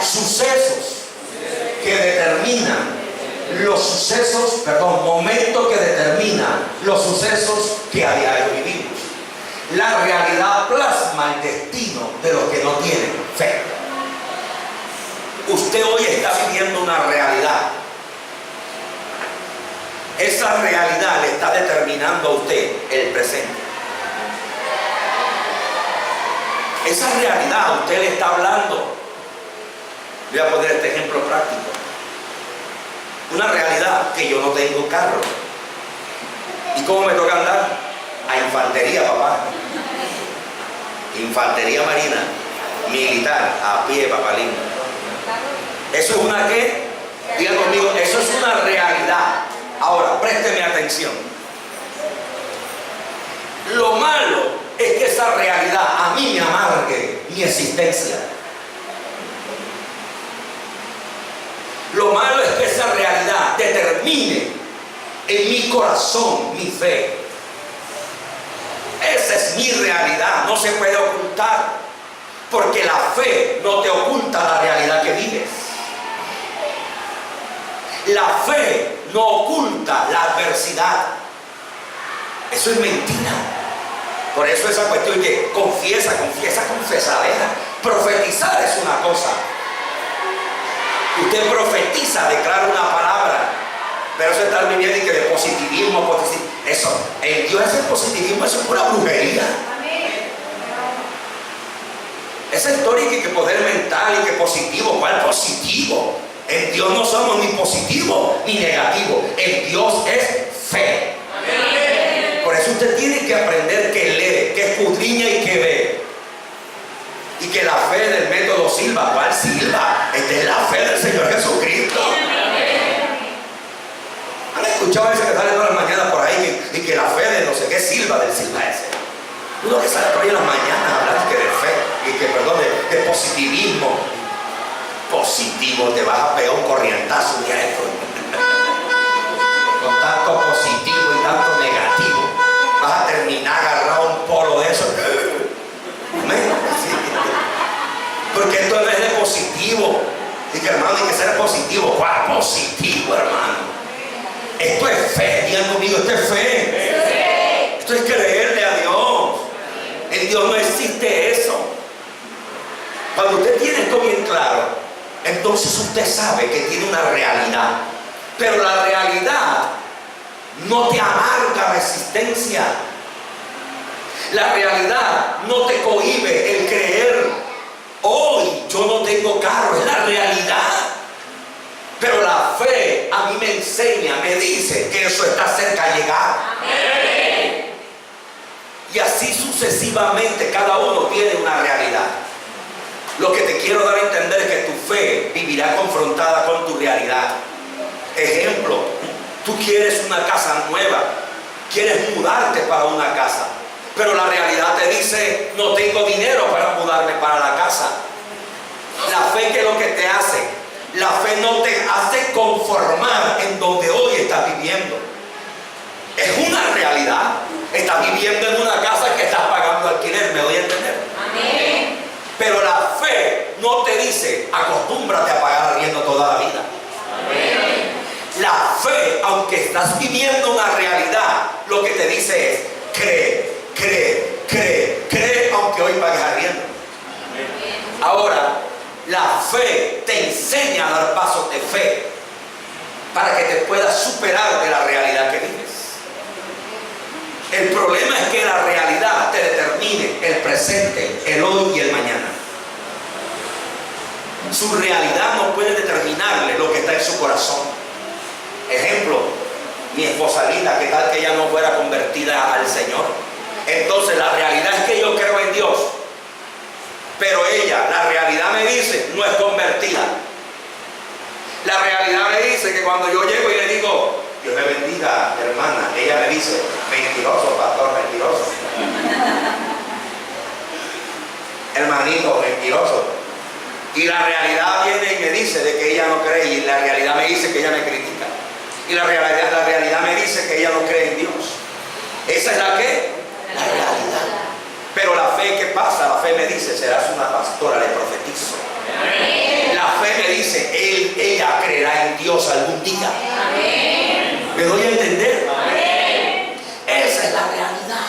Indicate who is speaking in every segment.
Speaker 1: sucesos que determinan momentos que determinan los sucesos que a diario vivimos. La realidad plasma el destino de los que no tienen fe. Usted hoy está viviendo una realidad. Esa realidad le está determinando a usted el presente. Esa realidad a usted le está hablando. Voy a poner este ejemplo práctico. Una realidad que yo no tengo carro. ¿Y cómo me toca andar? A infantería, papá. Infantería marina, militar, a pie, papá lindo. ¿Eso es una qué? Diga conmigo, eso es una realidad. Ahora, présteme atención. Lo malo es que esa realidad a mí me amargue mi existencia. Lo malo es que esa realidad determine en mi corazón mi fe. Esa es mi realidad, no se puede ocultar, porque la fe no te oculta la realidad que vives. La fe no oculta la adversidad. Eso es mentira. Por eso esa cuestión de confiesa, confesadera. Profetizar es una cosa. Usted profetiza, declara una palabra, pero eso está viviendo y que de positivismo, eso, en Dios ese positivismo, eso es pura brujería. Esa historia que poder mental y que positivo, ¿cuál positivo? En Dios no somos ni positivo ni negativo. En Dios es fe. Por eso usted tiene que aprender que lee, que escudriña y que ve. Y que la fe del método Silva, ¿cuál Silva? Esta es la fe del Señor Jesucristo. ¿Han escuchado ese que sale todas las mañanas por ahí? Y que la fe de no sé qué Silva, del Silva ese. Uno que sale por ahí en las mañanas a hablar que de fe y que, perdón, de positivismo. Positivo, te vas a pegar un corrientazo de esto. Con tanto positivo y tanto negativo, vas a terminar agarrado un polo de eso. Porque esto no es de positivo. Y que hermano, hay que ser positivo. ¿Cuál positivo, hermano? Esto es fe. Digan conmigo, esto es fe. Esto es creerle a Dios. En Dios no existe eso. Cuando usted tiene esto bien claro, entonces usted sabe que tiene una realidad. Pero la realidad no te amarga la existencia. La realidad no te cohíbe el creer. Hoy yo no tengo carro, es la realidad. Pero la fe a mí me enseña, me dice que eso está cerca de llegar. Amén. Y así sucesivamente, cada uno tiene una realidad. Lo que te quiero dar a entender es que tu fe vivirá confrontada con tu realidad. Ejemplo, tú quieres una casa nueva, quieres mudarte para una casa, pero la realidad te dice, no tengo dinero para mudarme para la casa. La fe, ¿qué es lo que te hace? La fe no te hace conformar en donde hoy estás viviendo. Es una realidad. Estás viviendo en una casa que estás pagando alquiler, ¿me doy a entender? Amén. Pero la fe no te dice, acostúmbrate a pagar arriendo toda la vida. Amén. La fe, aunque estás viviendo una realidad, lo que te dice es, cree, aunque hoy pagues arriendo. Ahora, la fe te enseña a dar pasos de fe para que te puedas superar de la realidad que vives. El problema es que la realidad te determine el presente, el hoy y el mañana. Su realidad no puede determinarle lo que está en su corazón. Ejemplo, mi esposa Lila, ¿qué tal que ella no fuera convertida al Señor? Entonces la realidad es que yo creo en Dios, pero ella, la realidad me dice, no es convertida. La realidad me dice que cuando yo llego y le digo, Dios me bendiga, hermana, ella me dice, mentiroso, pastor, mentiroso. Hermanito, mentiroso. Y la realidad viene y me dice de que ella no cree, y la realidad me dice que ella me critica. Y la realidad me dice que ella no cree en Dios. ¿Esa es la qué? La realidad. Pero la fe, ¿qué pasa? La fe me dice, serás una pastora, le profetizo. La en Dios algún día. ¿Me doy a entender? Esa es la realidad.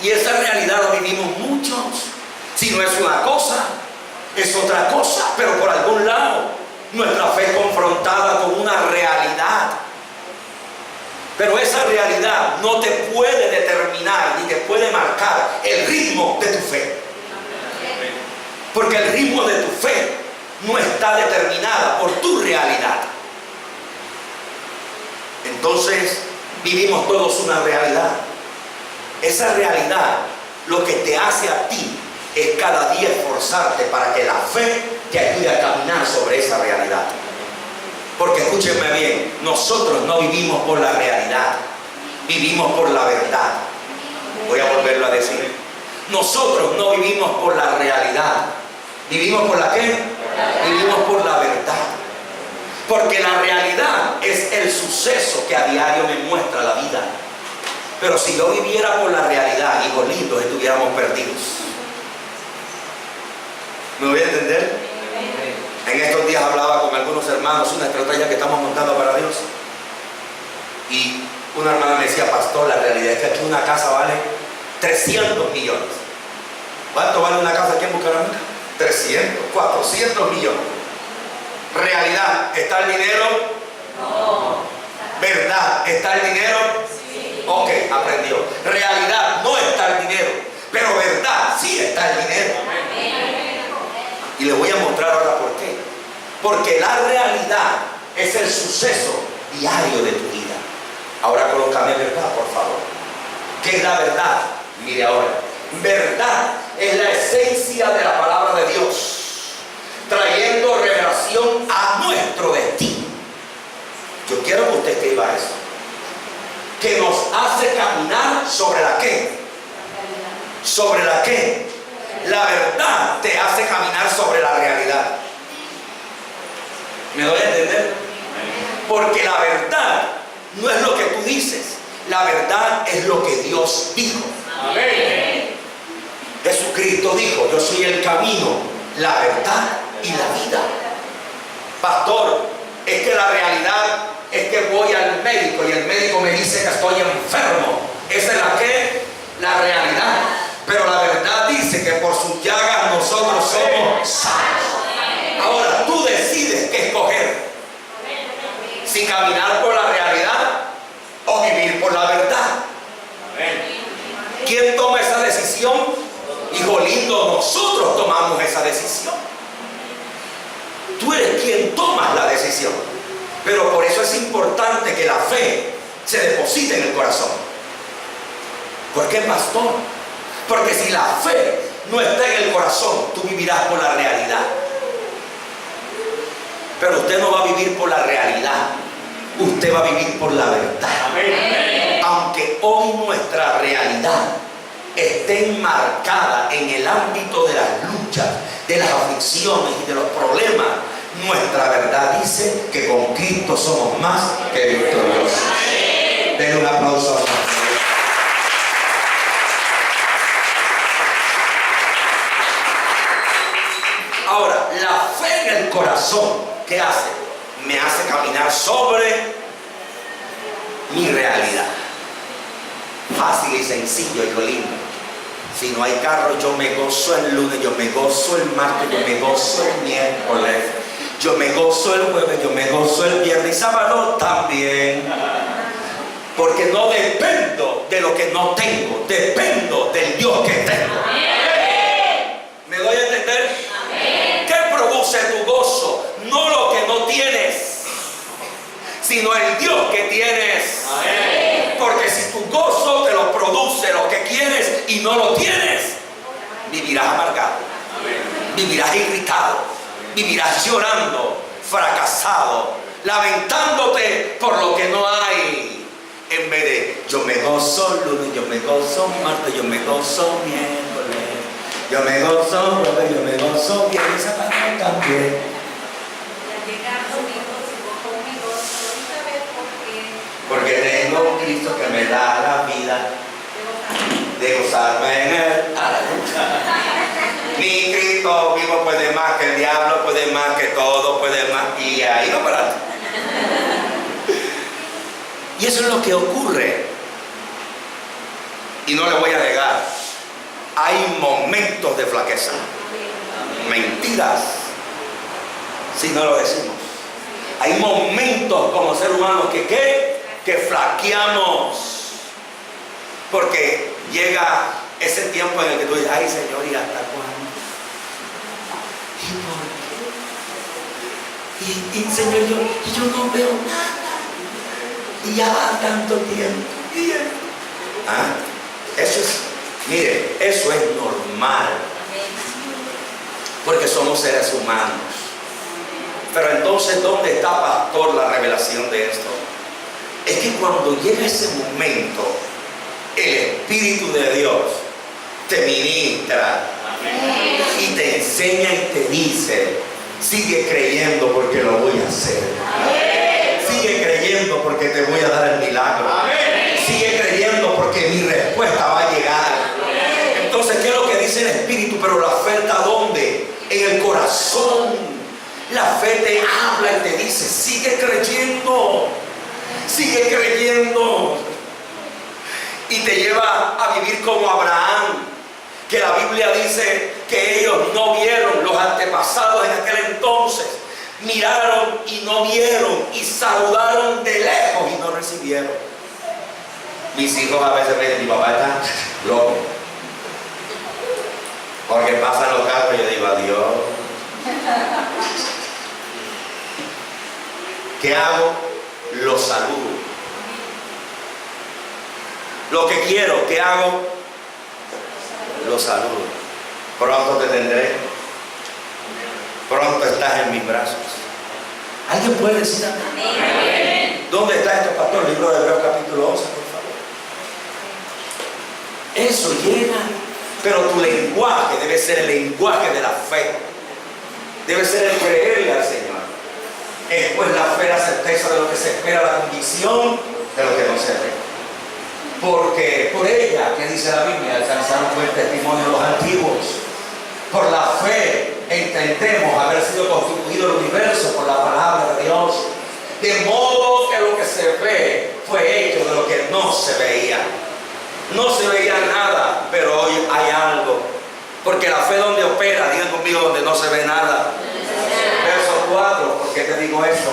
Speaker 1: Y esa realidad la vivimos muchos. Si no es una cosa, es otra cosa, pero por algún lado nuestra fe es confrontada con una realidad. Pero esa realidad no te puede determinar ni te puede marcar el ritmo de tu fe. Porque el ritmo de tu fe no está determinada por tu realidad. Entonces vivimos todos una realidad. Esa realidad lo que te hace a ti es cada día esforzarte para que la fe te ayude a caminar sobre esa realidad. Porque escúchenme bien, nosotros no vivimos por la realidad, vivimos por la verdad. Voy a volverlo a decir. Nosotros no vivimos por la realidad, vivimos por la ¿qué? Vivimos por la verdad. Porque la realidad es el suceso que a diario me muestra la vida. Pero si yo viviera por la realidad, hijos lindos, estuviéramos perdidos. ¿Me voy a entender? En estos días hablaba con algunos hermanos una estrategia que estamos montando para Dios. Y una hermana me decía, pastor, la realidad es que aquí una casa vale 300 millones. ¿Cuánto vale una casa aquí en Bucaramanga? 300, 400 millones. ¿Realidad? ¿Está el dinero? No. ¿Verdad? ¿Está el dinero? Sí. Ok, aprendió. Realidad, no está el dinero. Pero verdad, sí está el dinero. Y le voy a mostrar ahora por qué. Porque la realidad es el suceso diario de tu vida. Ahora colócame verdad, por favor. ¿Qué es la verdad? Mire ahora. Verdad es la esencia de la palabra de Dios, trayendo revelación a nuestro destino. Yo quiero que usted escriba eso. Que nos hace caminar sobre la qué. ¿Sobre la qué? La verdad te hace caminar sobre la realidad. ¿Me doy a entender? Porque la verdad no es lo que tú dices. La verdad es lo que Dios dijo. Amén. Jesucristo dijo, yo soy el camino, la verdad y la vida. Pastor, es que la realidad es que voy al médico y el médico me dice que estoy enfermo. Esa es la que, la realidad. Pero la verdad dice que por sus llagas nosotros somos sanos. Ahora tú decides qué escoger. Si caminar por la realidad o vivir por la verdad. ¿Quién toma esa decisión? Hijo lindo, nosotros tomamos esa decisión. Tú eres quien toma la decisión. Pero por eso es importante que la fe se deposite en el corazón. ¿Por qué, pastor? Porque si la fe no está en el corazón, tú vivirás por la realidad. Pero usted no va a vivir por la realidad, usted va a vivir por la verdad. Amén. Aunque hoy nuestra realidad esté enmarcada en el ámbito de las luchas, de las aflicciones y de los problemas, nuestra verdad dice que con Cristo somos más que victoriosos. Denle un aplauso a Dios. Ahora, la fe en el corazón, ¿qué hace? Me hace caminar sobre mi realidad. Fácil y sencillo, hijo lindo. Si no hay carro, yo me gozo el lunes, yo me gozo el martes, yo me gozo el miércoles, yo me gozo el jueves, yo me gozo el viernes y sábado también. Porque no dependo de lo que no tengo, dependo del Dios que tengo. ¿Me doy a entender? ¿Qué produce tu gozo? No lo que no tienes, sino el Dios que tienes. Porque si tu gozo te lo produce lo que quieres y no lo tienes, vivirás amargado, vivirás irritado, vivirás llorando, fracasado, lamentándote por lo que no hay. En vez de yo me gozo lunes, yo me gozo martes, yo me gozo miércoles, yo me gozo jueves, yo me gozo viernes y sábado también. Porque tengo un Cristo que me da la vida de gozarme en él. Mi Cristo vivo puede más que el diablo, puede más que todo, puede más. Y ahí no para. Y eso es lo que ocurre. Y no le voy a negar, hay momentos de flaqueza. Mentiras, si no lo decimos. Hay momentos como ser humano que flaqueamos. Porque llega ese tiempo en el que tú dices, ay Señor, ¿y hasta cuándo? ¿Y por qué? Y Señor, yo no veo nada. Y ya va tanto tiempo. Eso es, mire, eso es normal. Porque somos seres humanos. Pero entonces, ¿dónde está, pastor, la revelación de esto? Es que cuando llega ese momento, el Espíritu de Dios te ministra y te enseña y te dice, sigue creyendo porque lo voy a hacer. Sigue creyendo porque te voy a dar el milagro. Sigue creyendo porque mi respuesta va a llegar. Entonces, ¿qué es lo que dice el Espíritu? Pero la fe está ¿dónde? En el corazón. La fe te habla y te dice, sigue creyendo. Sigue creyendo. Y te lleva a vivir como Abraham, que la Biblia dice que ellos no vieron, los antepasados en aquel entonces miraron y no vieron, y saludaron de lejos y no recibieron. Mis hijos a veces me dicen, mi papá está loco, porque pasan los carros y yo digo, adiós. ¿Qué hago? Los saludo. Lo que quiero, ¿qué hago? Los saludo. Pronto te tendré. Pronto estás en mis brazos. ¿Alguien puede decir amén? ¿Dónde está este pastor? Libro de Hebreos capítulo 11, por favor. Eso llega. Pero tu lenguaje debe ser el lenguaje de la fe. Debe ser el creerle al Señor. Es pues la fe, la certeza de lo que se espera, la convicción de lo que no se ve. Porque por ella, que dice la Biblia, alcanzaron buen testimonio los antiguos. Por la fe entendemos haber sido constituido el universo por la palabra de Dios. De modo que lo que se ve fue hecho de lo que no se veía. No se veía nada, pero hoy hay algo. Porque la fe donde opera, digan conmigo, donde no se ve nada. Verso 4, ¿por qué te digo eso?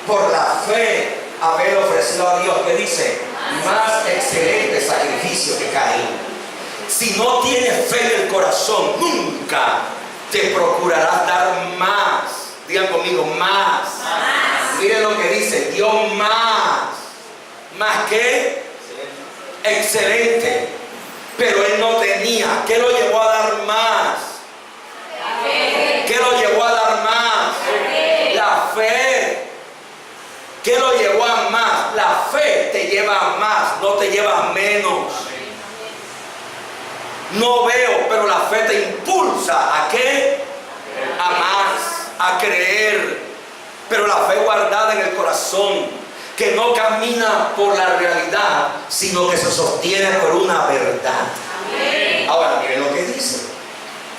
Speaker 1: Por la fe haber ofrecido a Dios, que dice, más excelente sacrificio que Caín. Si no tienes fe en el corazón, nunca te procurarás dar más. Digan conmigo, más. Miren lo que dice, Dios más. ¿Más qué? Excelente. Pero él no tenía. ¿Qué lo llevó a dar más? ¿Qué lo llevó a dar más? La fe. ¿Qué lo llevó a más? La fe te lleva a más, no te lleva a menos. No veo, pero la fe te impulsa ¿a qué? A más, a creer. Pero la fe guardada en el corazón, que no camina por la realidad, sino que se sostiene por una verdad. Ahora miren lo que dice.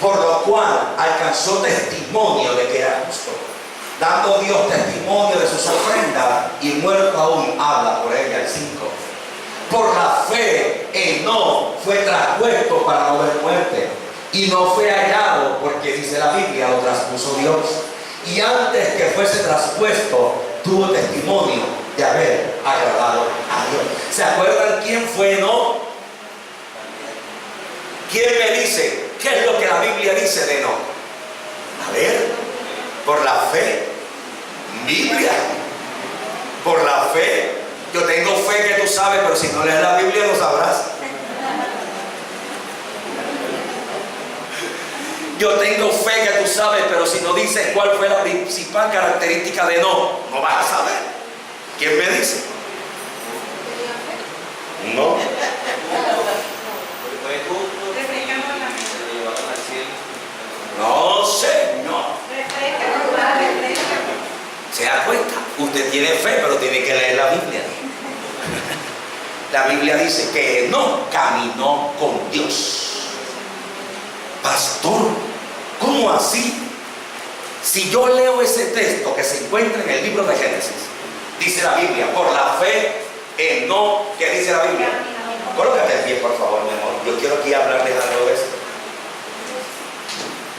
Speaker 1: Por lo cual alcanzó testimonio de que era justo, dando Dios testimonio de sus ofrendas, y muerto aún habla por ella. El 5. Por la fe Enoc fue traspuesto para no ver muerte, y no fue hallado, porque dice la Biblia, lo traspuso Dios. Y antes que fuese traspuesto, tuvo testimonio de haber agradado a Dios. ¿Se acuerdan quién fue Enoc? ¿Quién me dice qué es lo que la Biblia dice de Enoc? A ver, por la fe. Biblia. Por la fe. Yo tengo fe que tú sabes, pero si no lees la Biblia no sabrás. Yo tengo fe que tú sabes, pero si no dices cuál fue la principal característica de no vas a saber. ¿Quién me dice? No. No, Señor. ¿Se da cuenta? Usted tiene fe, pero tiene que leer la Biblia. La Biblia dice que no caminó con Dios. Pastor, ¿cómo así? Si yo leo ese texto que se encuentra en el libro de Génesis, dice la Biblia, por la fe Enoc, ¿qué dice la Biblia? Colócate en pie, por favor, mi amor. Yo quiero aquí hablarles algo de esto.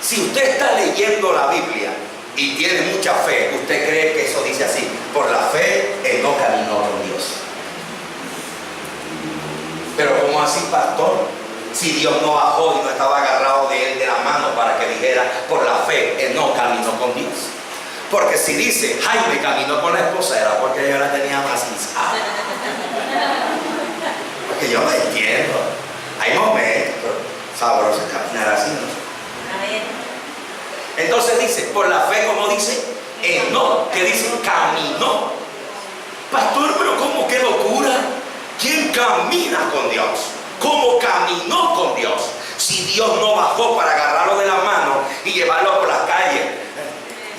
Speaker 1: Si usted está leyendo la Biblia y tiene mucha fe, usted cree que eso dice así: por la fe Enoc caminó con Dios. Pero ¿cómo así, pastor? Si Dios no bajó y no estaba agarrado de él de la mano para que dijera por la fe Enoc caminó con Dios. Porque si dice Jaime caminó con la esposa, era porque yo la tenía más izada. Porque yo no entiendo. Hay momentos sabrosos caminar así, ¿no? Entonces dice, por la fe, como dice, Enoc, que dice, caminó. Pastor, pero ¿cómo? ¡Qué locura! ¿Quién camina con Dios? ¿Cómo caminó con Dios? Si Dios no bajó para agarrarlo de la mano y llevarlo por las calles.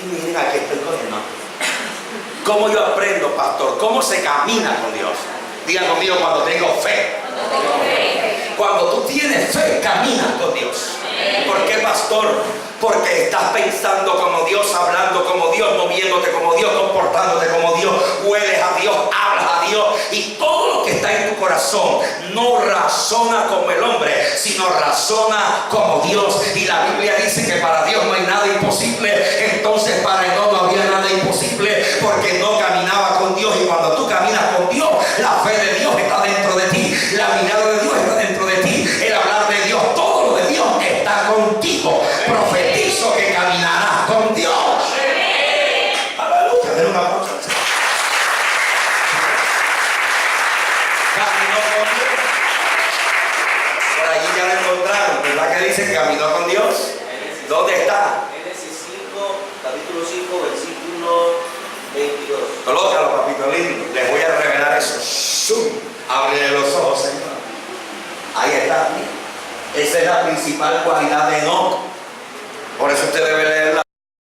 Speaker 1: Y miren, aquí estoy con Enoc. ¿Cómo yo aprendo, pastor? ¿Cómo se camina con Dios? Digan conmigo: cuando tengo fe. Cuando tú tienes fe, caminas con Dios. ¿Por qué, pastor? Porque estás pensando como Dios, hablando como Dios, moviéndote como Dios, comportándote como Dios, hueles a Dios, hablas a Dios, y todo lo que está en tu corazón no razona como el hombre, sino razona como Dios. Y la Biblia dice que para Dios no hay nada imposible. Entonces para Enoc no había nada imposible, porque no caminaba con Dios. Y cuando tú caminas con Dios, la fe de Dios está dentro de ti, la mirada de Dios está dentro de ti, el hablar de Dios, todo lo de Dios está contigo. Profetizo que caminarás con Dios. Aleluya. Den una pausa. Caminó con Dios. Por allí ya lo encontraron, ¿verdad? Que dice que caminó con Dios. ¿Dónde está?
Speaker 2: Génesis 5, capítulo 5, versículo 22.
Speaker 1: Colócalo, papito lindo. Les voy a revelar eso. ¡Zum! Ábrele los ojos, Señor. Ahí está. Esa es la principal cualidad de Enoc. Por eso usted debe leerla.